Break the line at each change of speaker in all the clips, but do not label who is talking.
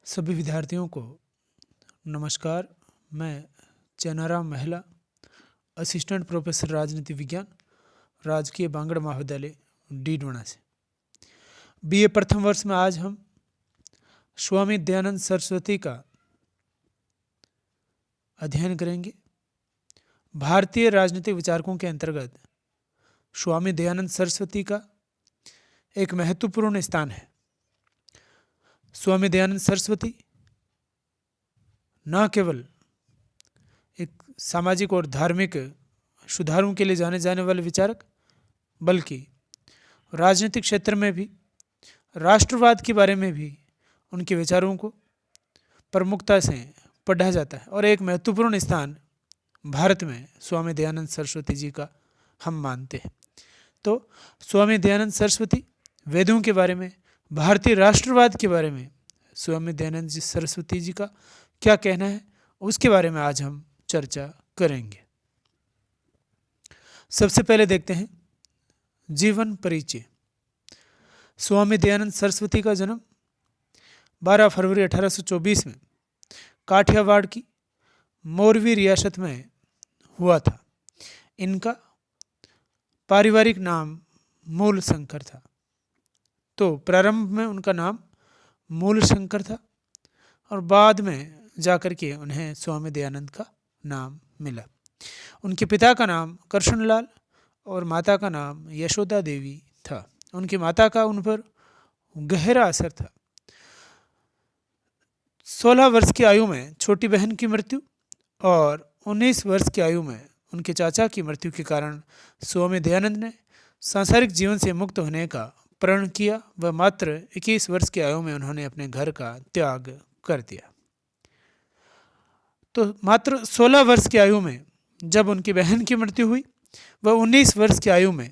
सभी विद्यार्थियों को नमस्कार। मैं चेनाराम महिला, असिस्टेंट प्रोफेसर राजनीति विज्ञान, राजकीय बांगड़ महाविद्यालय डीडवाना से बीए प्रथम वर्ष में आज हम स्वामी दयानंद सरस्वती का अध्ययन करेंगे। भारतीय राजनीतिक विचारकों के अंतर्गत स्वामी दयानंद सरस्वती का एक महत्वपूर्ण स्थान है। स्वामी दयानंद सरस्वती न केवल एक सामाजिक और धार्मिक सुधारों के लिए जाने जाने वाले विचारक, बल्कि राजनीतिक क्षेत्र में भी राष्ट्रवाद के बारे में भी उनके विचारों को प्रमुखता से पढ़ा जाता है और एक महत्वपूर्ण स्थान भारत में स्वामी दयानंद सरस्वती जी का हम मानते हैं। तो स्वामी दयानंद सरस्वती वेदों के बारे में, भारतीय राष्ट्रवाद के बारे में स्वामी दयानंद जी सरस्वती जी का क्या कहना है, उसके बारे में आज हम चर्चा करेंगे। सबसे पहले देखते हैं जीवन परिचय। स्वामी दयानंद सरस्वती का जन्म 12 फरवरी 1824 में काठियावाड़ की मोरवी रियासत में हुआ था। इनका पारिवारिक नाम मूल शंकर था। तो प्रारंभ में उनका नाम मूल शंकर था और बाद में जाकर के उन्हें स्वामी दयानंद का नाम मिला। उनके पिता का नाम कृष्णलाल और माता का नाम यशोदा देवी था। उनकी माता का उन पर गहरा असर था। 16 वर्ष की आयु में छोटी बहन की मृत्यु और 19 वर्ष की आयु में उनके चाचा की मृत्यु के कारण स्वामी दयानंद ने सांसारिक जीवन से मुक्त होने का प्रण किया व मात्र 21 वर्ष की आयु में उन्होंने अपने घर का त्याग कर दिया। तो मात्र 16 वर्ष की आयु में जब उनकी बहन की मृत्यु हुई व 19 वर्ष की आयु में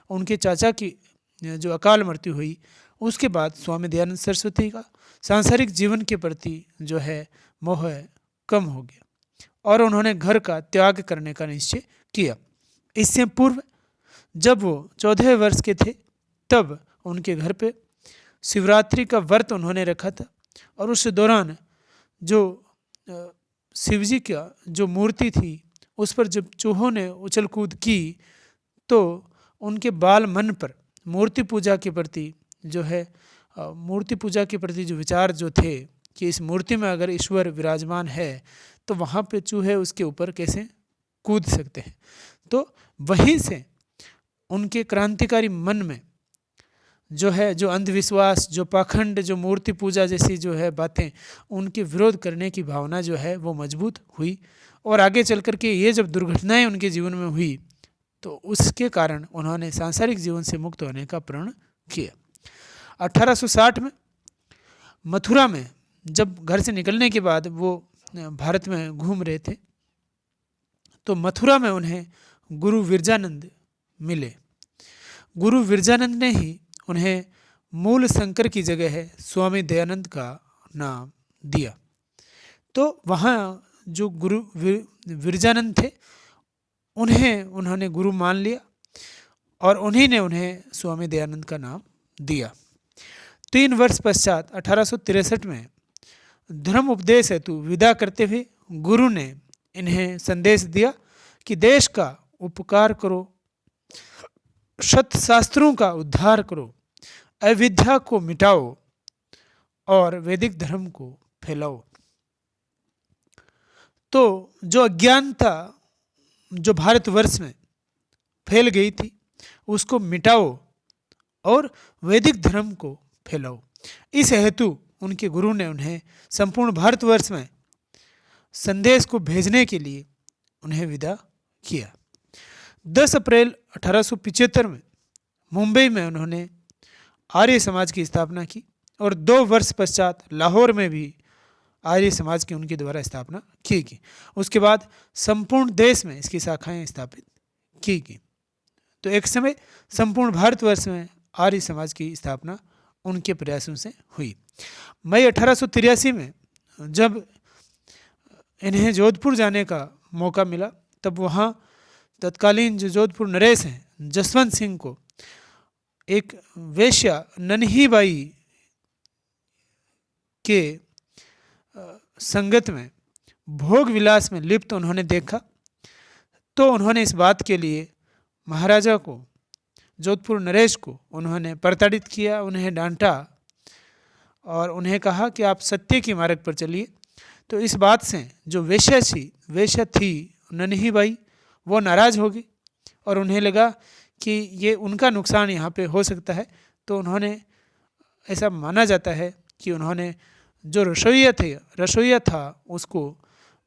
उनके चाचा की जो अकाल मृत्यु हुई, उसके बाद स्वामी दयानंद सरस्वती का सांसारिक जीवन के प्रति जो है मोह कम हो गया और उन्होंने घर का त्याग करने का निश्चय किया। इससे पूर्व जब वो 14 वर्ष के थे तब उनके घर पे शिवरात्रि का व्रत उन्होंने रखा था और उस दौरान जो शिवजी का जो मूर्ति थी उस पर जब चूहों ने उछल कूद की तो उनके बाल मन पर मूर्ति पूजा के प्रति जो है मूर्ति पूजा के प्रति जो विचार जो थे कि इस मूर्ति में अगर ईश्वर विराजमान है तो वहाँ पे चूहे उसके ऊपर कैसे कूद सकते हैं। तो वहीं से उनके क्रांतिकारी मन में जो अंधविश्वास, जो पाखंड, जो मूर्ति पूजा जैसी जो है बातें, उनके विरोध करने की भावना जो है वो मजबूत हुई और आगे चल कर के ये जब दुर्घटनाएं उनके जीवन में हुई तो उसके कारण उन्होंने सांसारिक जीवन से मुक्त होने का प्रण किया। 1860 में मथुरा में जब घर से निकलने के बाद वो भारत में घूम रहे थे तो मथुरा में उन्हें गुरु विरजानंद मिले। गुरु विरजानंद ने ही उन्हें मूल शंकर की जगह है स्वामी दयानंद का नाम दिया। तो वहाँ जो गुरु विरजानंद थे उन्होंने गुरु मान लिया और उन्हीं ने उन्हें स्वामी दयानंद का नाम दिया। 3 वर्ष पश्चात 1863 में धर्म उपदेश हेतु विदा करते हुए गुरु ने इन्हें संदेश दिया कि देश का उपकार करो, सत्य शास्त्रों का उद्धार करो, अविद्या को मिटाओ और वैदिक धर्म को फैलाओ। तो जो अज्ञानता जो भारतवर्ष में फैल गई थी उसको मिटाओ और वैदिक धर्म को फैलाओ। इस हेतु उनके गुरु ने उन्हें संपूर्ण भारतवर्ष में संदेश को भेजने के लिए उन्हें विदा किया। 10 अप्रैल 1875 में मुंबई में उन्होंने आर्य समाज की स्थापना की और 2 वर्ष पश्चात लाहौर में भी आर्य समाज की उनके द्वारा स्थापना की गई। उसके बाद संपूर्ण देश में इसकी शाखाएं स्थापित की गई। तो एक समय संपूर्ण भारतवर्ष में आर्य समाज की स्थापना उनके प्रयासों से हुई। मई 1883 में जब इन्हें जोधपुर जाने का मौका मिला तब वहाँ तत्कालीन जो जोधपुर नरेश हैं जसवंत सिंह को एक वेश्या नन्ही बाई के संगत में, भोग विलास में लिप्त उन्होंने देखा, तो उन्होंने इस बात के लिए महाराजा को, जोधपुर नरेश को उन्होंने प्रताड़ित किया, उन्हें डांटा और उन्हें कहा कि आप सत्य की मार्ग पर चलिए। तो इस बात से जो वेश्या थी नन्ही बाई, वो नाराज़ हो गई और उन्हें लगा कि ये उनका नुकसान यहाँ पे हो सकता है। तो उन्होंने, ऐसा माना जाता है कि उन्होंने जो रसोइया था उसको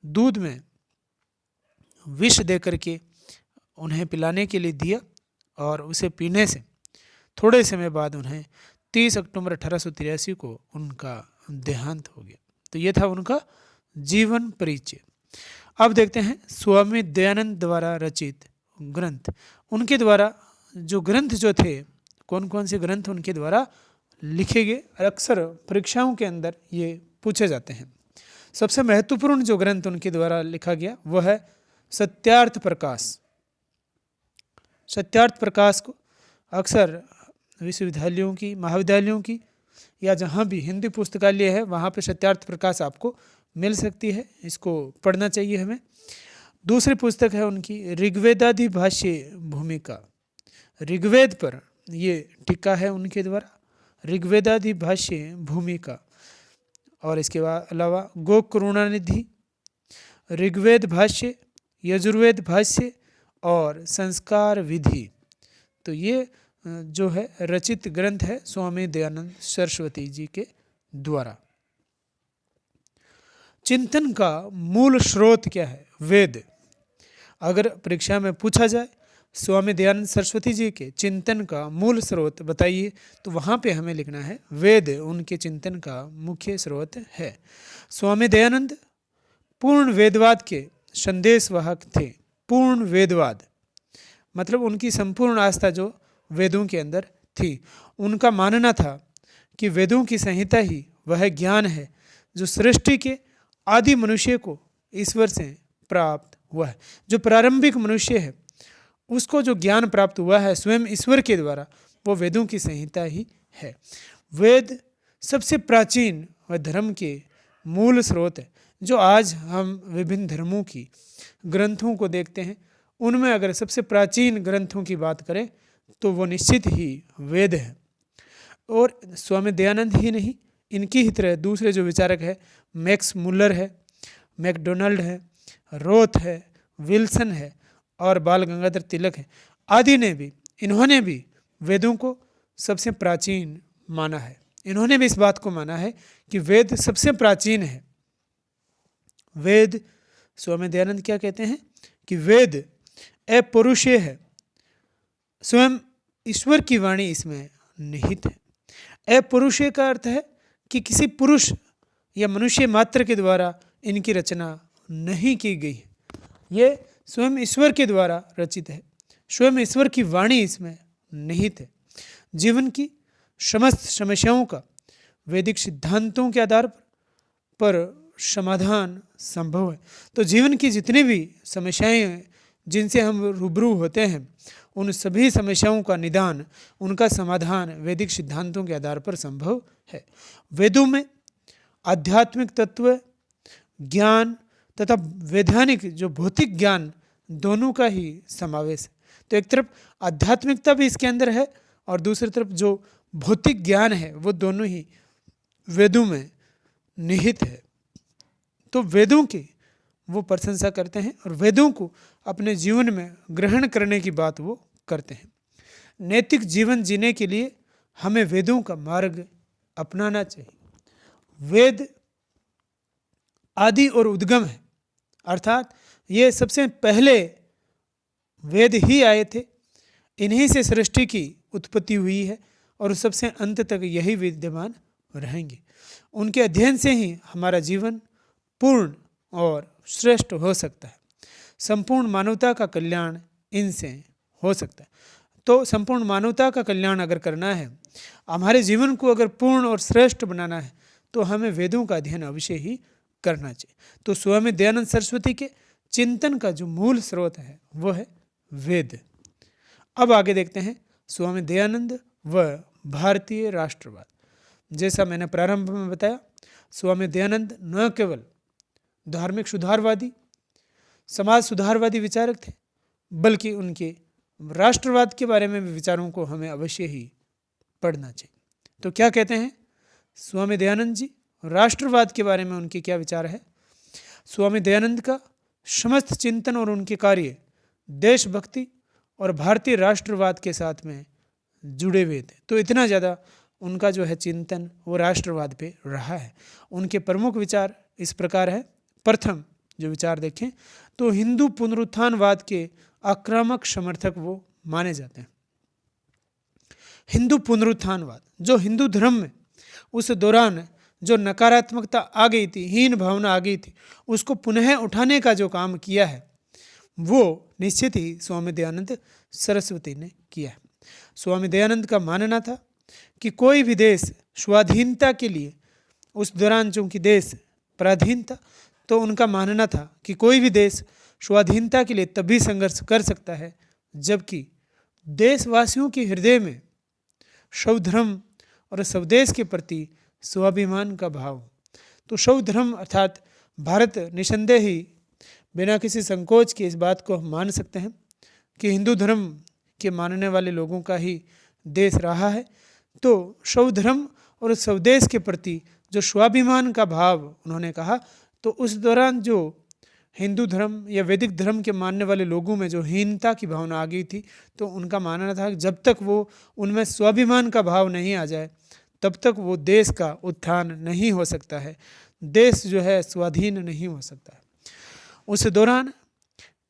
दूध में विष दे करके उन्हें पिलाने के लिए दिया और उसे पीने से थोड़े समय बाद उन्हें 30 अक्टूबर 1883 को उनका देहांत हो गया। तो ये था उनका जीवन परिचय। अब देखते हैं स्वामी दयानंद द्वारा रचित ग्रंथ। उनके द्वारा जो ग्रंथ जो थे, कौन कौन से ग्रंथ उनके द्वारा लिखे गए, अक्सर परीक्षाओं के अंदर ये पूछे जाते हैं। सबसे महत्वपूर्ण जो ग्रंथ उनके द्वारा लिखा गया वह है सत्यार्थ प्रकाश। सत्यार्थ प्रकाश को अक्सर विश्वविद्यालयों की, महाविद्यालयों की या जहाँ भी हिंदी पुस्तकालय है वहाँ पे सत्यार्थ प्रकाश आपको मिल सकती है, इसको पढ़ना चाहिए हमें। दूसरी पुस्तक है उनकी ऋग्वेदादि भाष्य भूमिका। ऋग्वेद पर ये टीका है उनके द्वारा, ऋग्वेदादि भाष्य भूमिका। और इसके अलावा गोकरुणानिधि, ऋग्वेद भाष्य, यजुर्वेद भाष्य और संस्कार विधि। तो ये जो है रचित ग्रंथ है स्वामी दयानंद सरस्वती जी के द्वारा। चिंतन का मूल स्रोत क्या है? वेद। अगर परीक्षा में पूछा जाए स्वामी दयानंद सरस्वती जी के चिंतन का मूल स्रोत बताइए, तो वहाँ पे हमें लिखना है वेद उनके चिंतन का मुख्य स्रोत है। स्वामी दयानंद पूर्ण वेदवाद के संदेशवाहक थे। पूर्ण वेदवाद मतलब उनकी संपूर्ण आस्था जो वेदों के अंदर थी। उनका मानना था कि वेदों की संहिता ही वह ज्ञान है जो सृष्टि के आदि मनुष्य को ईश्वर से प्राप्त हुआ है। जो प्रारंभिक मनुष्य है उसको जो ज्ञान प्राप्त हुआ है स्वयं ईश्वर के द्वारा, वो वेदों की संहिता ही है। वेद सबसे प्राचीन व धर्म के मूल स्रोत है। जो आज हम विभिन्न धर्मों की ग्रंथों को देखते हैं, उनमें अगर सबसे प्राचीन ग्रंथों की बात करें तो वो निश्चित ही वेद है। और स्वामी दयानंद ही नहीं, इनकी ही तरह दूसरे जो विचारक है, मैक्स मुल्लर है, मैकडोनाल्ड है, रोथ है, विल्सन है और बाल गंगाधर तिलक है, आदि ने भी, इन्होंने भी वेदों को सबसे प्राचीन माना है। इन्होंने भी इस बात को माना है कि वेद सबसे प्राचीन है। वेद, स्वामी दयानंद क्या कहते हैं कि वेद अपौरुषेय है, स्वयं ईश्वर की वाणी इसमें निहित है। अपौरुषेय का अर्थ है कि किसी पुरुष या मनुष्य मात्र के द्वारा इनकी रचना नहीं की गई है। ये स्वयं ईश्वर के द्वारा रचित है, स्वयं ईश्वर की वाणी इसमें निहित है। जीवन की समस्त समस्याओं का वैदिक सिद्धांतों के आधार पर समाधान संभव है। तो जीवन की जितनी भी समस्याएं हैं जिनसे हम रूबरू होते हैं, उन सभी समस्याओं का निदान, उनका समाधान वैदिक सिद्धांतों के आधार पर संभव है। वेदों में आध्यात्मिक तत्व ज्ञान तथा वैधानिक जो भौतिक ज्ञान दोनों का ही समावेश है। तो एक तरफ आध्यात्मिकता भी इसके अंदर है और दूसरी तरफ जो भौतिक ज्ञान है वो दोनों ही वेदों में निहित है। तो वेदों की वो प्रशंसा करते हैं और वेदों को अपने जीवन में ग्रहण करने की बात वो करते हैं। नैतिक जीवन जीने के लिए हमें वेदों का मार्ग अपनाना चाहिए। वेद आदि और उद्गम है, अर्थात ये सबसे पहले वेद ही आए थे, इन्हीं से सृष्टि की उत्पत्ति हुई है और सबसे अंत तक यही विद्यमान रहेंगे। उनके अध्ययन से ही हमारा जीवन पूर्ण और श्रेष्ठ हो सकता है। संपूर्ण मानवता का कल्याण इनसे हो सकता है। तो संपूर्ण मानवता का कल्याण अगर करना है, हमारे जीवन को अगर पूर्ण और श्रेष्ठ बनाना है, तो हमें वेदों का अध्ययन अवश्य ही करना चाहिए। तो स्वामी दयानंद सरस्वती के चिंतन का जो मूल स्रोत है वो है वेद। अब आगे देखते हैं स्वामी दयानंद व भारतीय राष्ट्रवाद। जैसा मैंने प्रारंभ में बताया, स्वामी दयानंद न केवल धार्मिक सुधारवादी, समाज सुधारवादी विचारक थे, बल्कि उनके राष्ट्रवाद के बारे में भी विचारों को हमें अवश्य ही पढ़ना चाहिए। तो क्या कहते हैं स्वामी दयानंद जी, राष्ट्रवाद के बारे में उनके क्या विचार है? स्वामी दयानंद का समस्त चिंतन और उनके कार्य देशभक्ति और भारतीय राष्ट्रवाद के साथ में जुड़े हुए थे। तो इतना ज़्यादा उनका जो है चिंतन वो राष्ट्रवाद पे रहा है। उनके प्रमुख विचार इस प्रकार है। प्रथम जो विचार देखें तो हिंदू पुनरुत्थानवाद के आक्रामक समर्थक वो माने जाते हैं। हिंदू पुनरुत्थानवाद, जो हिंदू धर्म में उस दौरान जो नकारात्मकता आ गई थी, हीन भावना आ गई थी, उसको पुनः उठाने का जो काम किया है वो निश्चित ही स्वामी दयानंद सरस्वती ने किया है। स्वामी दयानंद का मानना था कि कोई भी देश स्वाधीनता के लिए, उस दौरान चूंकि देश पराधीन था, तो उनका मानना था कि कोई भी देश स्वाधीनता के लिए तभी संघर्ष कर सकता है जबकि देशवासियों के हृदय में स्वधर्म और स्वदेश के प्रति स्वाभिमान का भाव। तो स्वधर्म अर्थात भारत निसंदेह ही बिना किसी संकोच के इस बात को हम मान सकते हैं कि हिंदू धर्म के मानने वाले लोगों का ही देश रहा है। तो स्वधर्म और स्वदेश के प्रति जो स्वाभिमान का भाव उन्होंने कहा, तो उस दौरान जो हिंदू धर्म या वैदिक धर्म के मानने वाले लोगों में जो हीनता की भावना आ गई थी, तो उनका मानना था कि जब तक वो उनमें स्वाभिमान का भाव नहीं आ जाए तब तक वो देश का उत्थान नहीं हो सकता है, देश जो है स्वाधीन नहीं हो सकता है। उस दौरान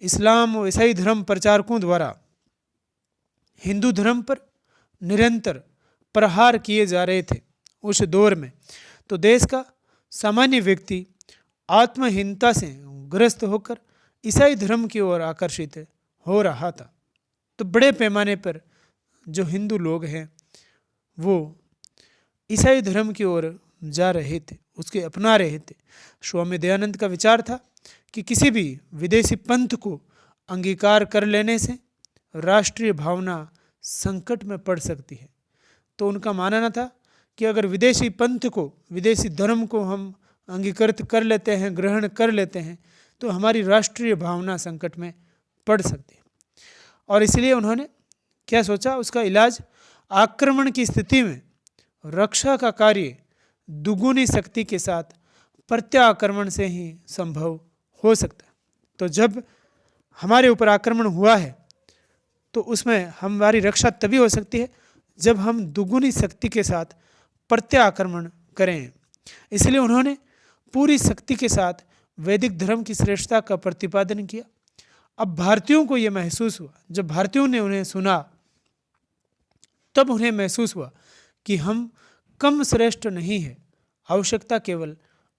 इस्लाम और ईसाई धर्म प्रचारकों द्वारा हिंदू धर्म पर निरंतर प्रहार किए जा रहे थे। उस दौर में तो देश का सामान्य व्यक्ति आत्महीनता से ग्रस्त होकर ईसाई धर्म की ओर आकर्षित हो रहा था। तो बड़े पैमाने पर जो हिंदू लोग हैं वो ईसाई धर्म की ओर जा रहे थे, उसके अपना रहे थे। स्वामी दयानंद का विचार था कि किसी भी विदेशी पंथ को अंगीकार कर लेने से राष्ट्रीय भावना संकट में पड़ सकती है। तो उनका मानना था कि अगर विदेशी पंथ को, विदेशी धर्म को हम अंगीकृत कर लेते हैं, ग्रहण कर लेते हैं, तो हमारी राष्ट्रीय भावना संकट में पड़ सकती है। और इसलिए उन्होंने क्या सोचा, उसका इलाज आक्रमण की स्थिति में रक्षा का कार्य दुगुनी शक्ति के साथ प्रत्याक्रमण से ही संभव हो सकता है। तो जब हमारे ऊपर आक्रमण हुआ है तो उसमें हमारी रक्षा तभी हो सकती है जब हम दुगुनी शक्ति के साथ प्रत्याक्रमण करें। इसलिए उन्होंने पूरी शक्ति के साथ वैदिक धर्म की श्रेष्ठता का प्रतिपादन किया। अब भारतीयों को यह महसूस हुआ, जब भारतीयों ने उन्हें सुना तब उन्हें महसूस हुआ कि हम कम श्रेष्ठ नहीं है, आवश्यकता केवल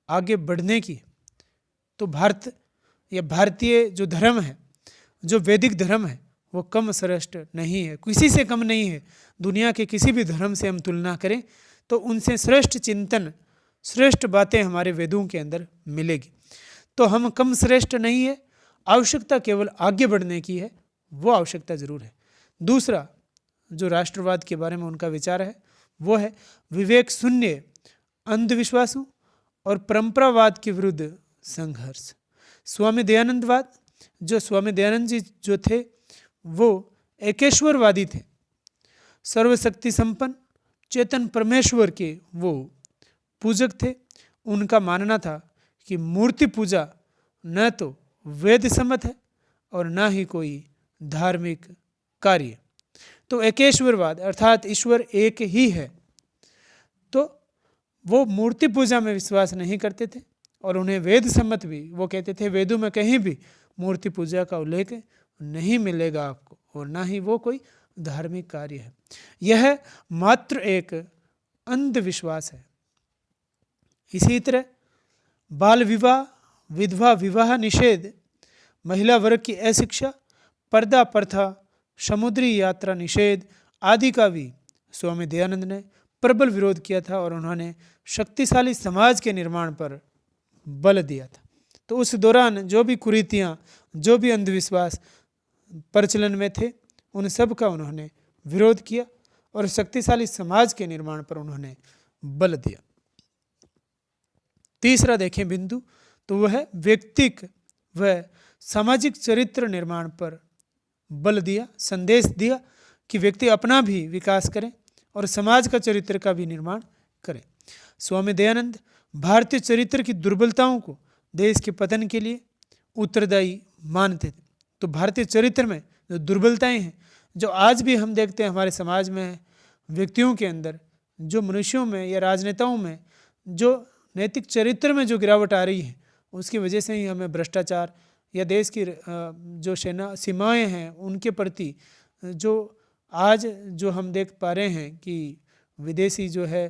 आगे बढ़ने की है। तो भारत या भारतीय जो धर्म है, जो वैदिक धर्म है, वो कम श्रेष्ठ नहीं है, किसी से कम नहीं है। दुनिया के किसी भी धर्म से हम तुलना करें तो उनसे श्रेष्ठ चिंतन, श्रेष्ठ बातें हमारे वेदों के अंदर मिलेगी। तो हम कम श्रेष्ठ नहीं है, आवश्यकता केवल आगे बढ़ने की है, वो आवश्यकता जरूर है। दूसरा जो राष्ट्रवाद के बारे में उनका विचार है वो है विवेक शून्य अंधविश्वासों और परंपरावाद के विरुद्ध संघर्ष। स्वामी दयानंदवाद, जो स्वामी दयानंद जी जो थे वो एकेश्वरवादी थे, सर्वशक्ति संपन्न चेतन परमेश्वर के वो पूजक थे। उनका मानना था कि मूर्ति पूजा न तो वेद सम्मत है और न ही कोई धार्मिक कार्य। तो एकेश्वरवाद अर्थात ईश्वर एक ही है, तो वो मूर्ति पूजा में विश्वास नहीं करते थे और उन्हें वेद सम्मत भी, वो कहते थे वेदों में कहीं भी मूर्ति पूजा का उल्लेख नहीं मिलेगा आपको, और ना ही वो कोई धार्मिक कार्य है। यह मात्र एक अंधविश्वास है। इसी तरह बाल विवाह, विधवा विवाह निषेध, महिला वर्ग की अशिक्षा, पर्दा प्रथा, समुद्री यात्रा निषेध आदि का भी स्वामी दयानंद ने प्रबल विरोध किया था और उन्होंने शक्तिशाली समाज के निर्माण पर बल दिया था। तो उस दौरान जो भी कुरीतियाँ, जो भी अंधविश्वास प्रचलन में थे, उन सब का उन्होंने विरोध किया और शक्तिशाली समाज के निर्माण पर उन्होंने बल दिया। तीसरा देखें बिंदु तो वह व्यक्तिक व सामाजिक चरित्र निर्माण पर बल दिया, संदेश दिया कि व्यक्ति अपना भी विकास करें और समाज का चरित्र का भी निर्माण करें। स्वामी दयानंद भारतीय चरित्र की दुर्बलताओं को देश के पतन के लिए उत्तरदायी मानते थे। तो भारतीय चरित्र में जो दुर्बलताएं हैं, जो आज भी हम देखते हैं हमारे समाज में, व्यक्तियों के अंदर, जो मनुष्यों में या राजनेताओं में जो नैतिक चरित्र में जो गिरावट आ रही है, उसकी वजह से ही हमें भ्रष्टाचार या देश की जो सीमाएं हैं उनके प्रति जो आज जो हम देख पा रहे हैं कि विदेशी जो है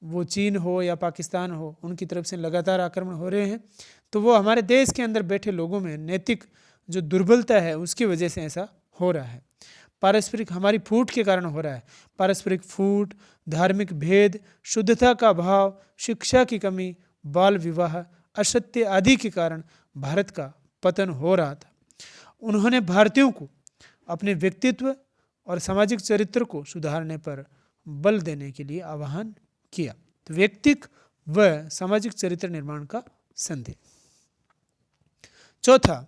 वो चीन हो या पाकिस्तान हो, उनकी तरफ से लगातार आक्रमण हो रहे हैं। तो वो हमारे देश के अंदर बैठे लोगों में नैतिक जो दुर्बलता है उसकी वजह से ऐसा हो रहा है। पारस्परिक हमारी फूट के कारण हो रहा है। पारस्परिक फूट, धार्मिक भेद, शुद्धता का अभाव, शिक्षा की कमी, बाल विवाह, असत्य आदि के कारण भारत का पतन हो रहा था। उन्होंने भारतीयों को अपने व्यक्तित्व और सामाजिक चरित्र को सुधारने पर बल देने के लिए आह्वान किया। तो व्यक्तिक व सामाजिक चरित्र निर्माण का संदेश। चौथा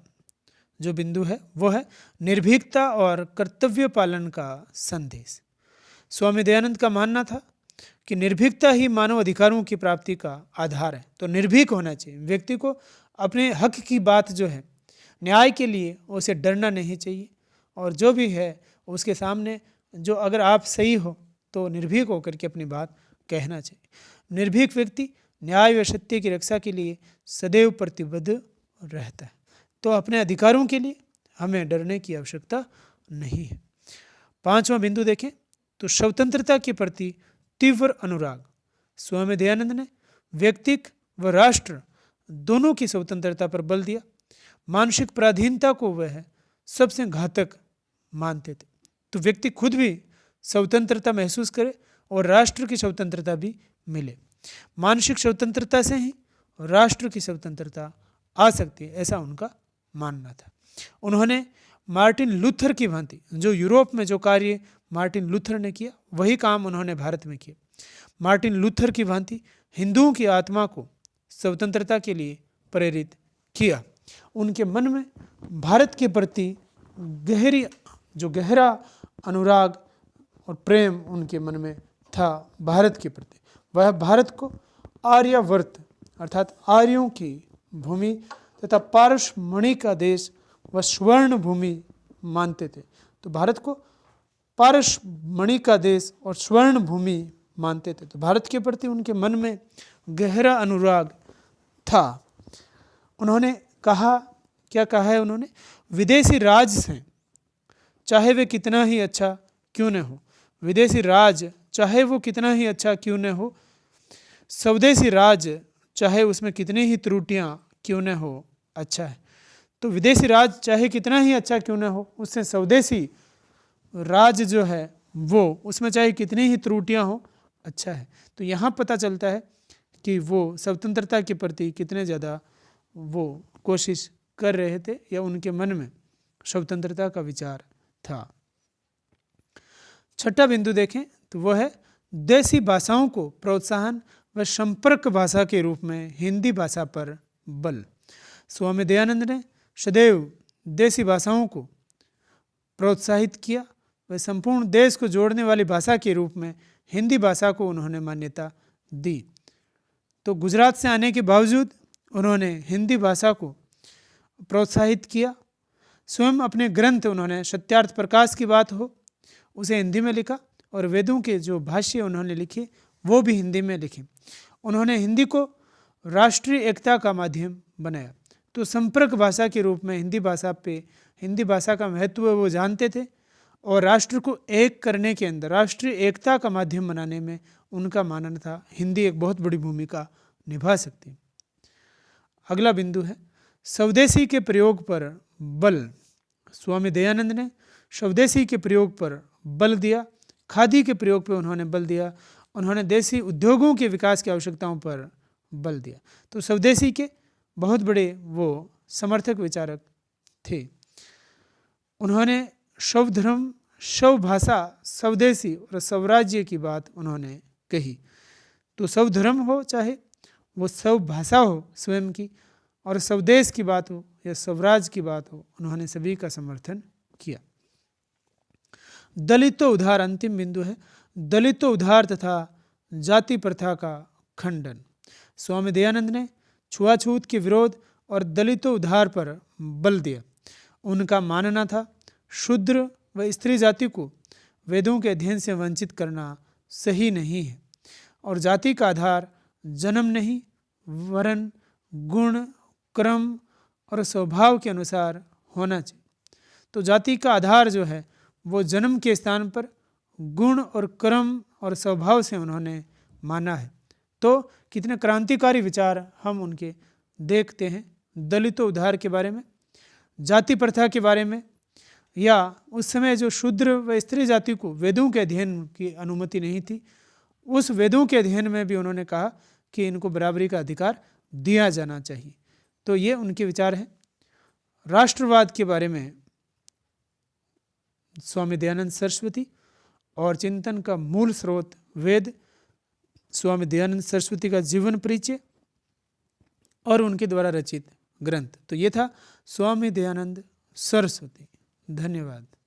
जो बिंदु है वो है निर्भीकता और कर्तव्य पालन का संदेश। स्वामी दयानंद का मानना था कि निर्भीकता ही मानव अधिकारों की प्राप्ति का आधार है। तो निर्भीक होना चाहिए व्यक्ति को, अपने हक की बात जो है, न्याय के लिए उसे डरना नहीं चाहिए, और जो भी है उसके सामने जो अगर आप सही हो तो निर्भीक होकर के अपनी बात कहना चाहिए। निर्भीक व्यक्ति न्याय व सत्य की रक्षा के लिए सदैव प्रतिबद्ध रहता है। तो अपने अधिकारों के लिए हमें डरने की आवश्यकता नहीं है। पांचवां बिंदु देखें तो स्वतंत्रता के प्रति तीव्र अनुराग। स्वामी दयानंद ने व्यक्तिक व राष्ट्र दोनों की स्वतंत्रता पर बल दिया। मानसिक पराधीनता को वह सबसे घातक मानते थे। तो व्यक्ति खुद भी स्वतंत्रता महसूस करे और राष्ट्र की स्वतंत्रता भी मिले। मानसिक स्वतंत्रता से ही राष्ट्र की स्वतंत्रता आ सकती है, ऐसा उनका मानना था। उन्होंने मार्टिन लूथर की भांति जो यूरोप में जो कार्य मार्टिन लूथर ने किया वही काम उन्होंने भारत में किया। मार्टिन लूथर की भांति हिंदुओं की आत्मा को स्वतंत्रता के लिए प्रेरित किया। उनके मन में भारत के प्रति गहरा अनुराग और प्रेम उनके मन में था भारत के प्रति। वह भारत को आर्यावर्त अर्थात आर्यों की भूमि तथा पारसमणि का देश व स्वर्ण भूमि मानते थे। तो भारत को पारसमणि का देश और स्वर्ण भूमि मानते थे। तो भारत के प्रति उनके मन में गहरा अनुराग था। उन्होंने कहा, क्या कहा है उन्होंने, विदेशी राज से चाहे वे कितना ही अच्छा क्यों न हो, विदेशी राज चाहे वो कितना ही अच्छा क्यों न हो, स्वदेशी राज चाहे उसमें कितनी ही त्रुटियां क्यों न हो, अच्छा है। तो विदेशी राज चाहे कितना ही अच्छा क्यों न हो, उससे स्वदेशी राज जो है वो उसमें चाहे कितनी ही त्रुटियां हो, अच्छा है। तो यहाँ पता चलता है कि वो स्वतंत्रता के प्रति कितने ज़्यादा वो कोशिश कर रहे थे या उनके मन में स्वतंत्रता का विचार था। छठा बिंदु देखें तो वह है देसी भाषाओं को प्रोत्साहन व संपर्क भाषा के रूप में हिंदी भाषा पर बल। स्वामी दयानंद ने सदैव देसी भाषाओं को प्रोत्साहित किया व संपूर्ण देश को जोड़ने वाली भाषा के रूप में हिंदी भाषा को उन्होंने मान्यता दी। तो गुजरात से आने के बावजूद उन्होंने हिंदी भाषा को प्रोत्साहित किया। स्वयं अपने ग्रंथ उन्होंने सत्यार्थ प्रकाश की बात हो उसे हिंदी में लिखा और वेदों के जो भाष्य उन्होंने लिखे वो भी हिंदी में लिखे। उन्होंने हिंदी को राष्ट्रीय एकता का माध्यम बनाया। तो संपर्क भाषा के रूप में हिंदी भाषा का महत्व वो जानते थे और राष्ट्र को एक करने के अंदर राष्ट्रीय एकता का माध्यम बनाने में उनका मानना था हिंदी एक बहुत बड़ी भूमिका निभा सकती है। अगला बिंदु है स्वदेशी के प्रयोग पर बल। स्वामी दयानंद ने स्वदेशी के प्रयोग पर बल दिया, खादी के प्रयोग पर उन्होंने बल दिया, उन्होंने देसी उद्योगों के विकास की आवश्यकताओं पर बल दिया। तो स्वदेशी के बहुत बड़े वो समर्थक विचारक थे। उन्होंने स्वधर्म, स्वभाषा, स्वदेशी और स्वराज्य की बात उन्होंने कही। तो स्वधर्म हो चाहे वो स्वभाषा हो स्वयं की, और स्वदेश की बात हो या स्वराज की बात हो, उन्होंने सभी का समर्थन किया। दलितों उद्धार अंतिम बिंदु है। दलितों उद्धार तथा जाति प्रथा का खंडन। स्वामी दयानंद ने छुआछूत के विरोध और दलितों उद्धार पर बल दिया। उनका मानना था शूद्र व स्त्री जाति को वेदों के अध्ययन से वंचित करना सही नहीं है और जाति का आधार जन्म नहीं वरन गुण, क्रम और स्वभाव के अनुसार होना चाहिए। तो जाति का आधार जो है वो जन्म के स्थान पर गुण और क्रम और स्वभाव से उन्होंने माना है। तो कितने क्रांतिकारी विचार हम उनके देखते हैं दलितों उद्धार के बारे में, जाति प्रथा के बारे में, या उस समय जो शूद्र व स्त्री जाति को वेदों के अध्ययन की अनुमति नहीं थी, उस वेदों के अध्ययन में भी उन्होंने कहा कि इनको बराबरी का अधिकार दिया जाना चाहिए। तो ये उनके विचार हैं। राष्ट्रवाद के बारे में स्वामी दयानंद सरस्वती और चिंतन का मूल स्रोत वेद, स्वामी दयानंद सरस्वती का जीवन परिचय और उनके द्वारा रचित ग्रंथ। तो ये था स्वामी दयानंद सरस्वती। धन्यवाद।